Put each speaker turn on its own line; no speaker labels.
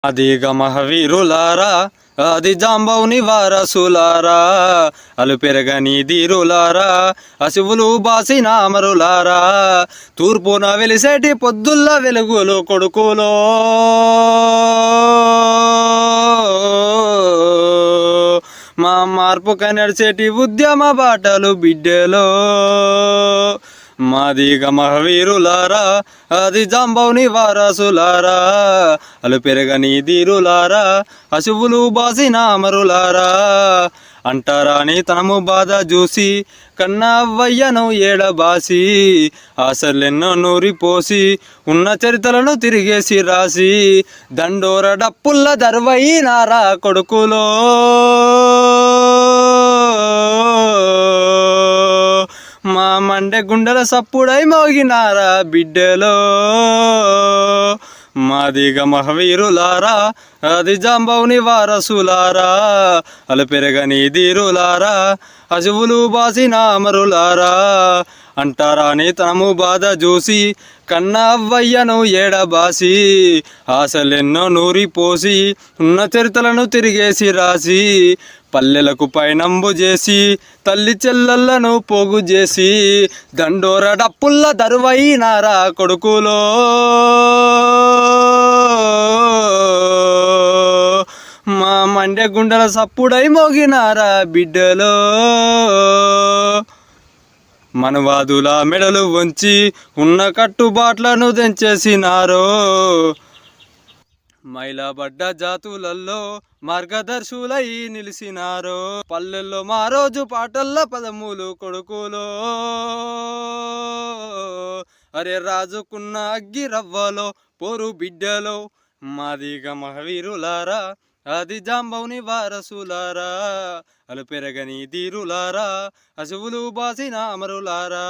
అదిగ మహవీరులారా ఆది జాంబవుని వారసులారా అలు పెరగని ధీరులారా అశువులు బాసిన అమరులారా తూర్పున వెలిసేటి పొద్దుల్ల వెలుగులు కొడుకులో మా మార్పుక నడిచేటి ఉద్యమ బాటలు బిడ్డలో మాదిగ మహవీరులారా ఆది జాంబవుని వారసులారా అలు పెరగని ధీరులారా అశువులు బాసిన అమరులారా అంటారాని తనము బాధ చూసి కన్నవ్వయ్యను ఏడబాసి ఆశలెన్నో నూరిపోసి ఉన్న చరిత్రలను తిరిగేసి రాసి దండోర డప్పుల్ల దర్వయినారా కొడుకులో మా మండె గుండెల సప్పుడై మోగినారా బిడ్డలో మాదిగ మహవీరులారా ఆది జాంబవుని వారసులారా అలు పెరగని ధీరులారా అశువులు బాసిన అమరులారా అంటారాని తనము బాధ చూసి కన్నవ్వయ్యను ఏడబాసి ఆశలెన్నో నూరిపోసి ఉన్న చరిత్రలను తిరిగేసి రాసి పల్లెలకు పైనంబు చేసి తల్లి చెల్లెళ్లను పోగు చేసి దండోర డప్పుల్ల దరువైనారా కొడుకులో మా మండె గుండెల సప్పుడై మోగినారా బిడ్డలో మనవాదుల మెడలు వంచి ఉన్న కట్టుబాట్లను తెంచేసినారో మైలాబడ్డ జాతులల్లో మార్గదర్శులై నిలిచినారో పల్లెల్లో మా రోజు పాటల్ల పదములు కొడుకులో అరే రాజుకున్న అగ్గి రవ్వలో పోరు బిడ్డలో మాదిగ మహవీరులారా ఆది జాంబవుని వారసులారా అలు పెరగని ధీరులారా అశువులు బాసిన అమరులారా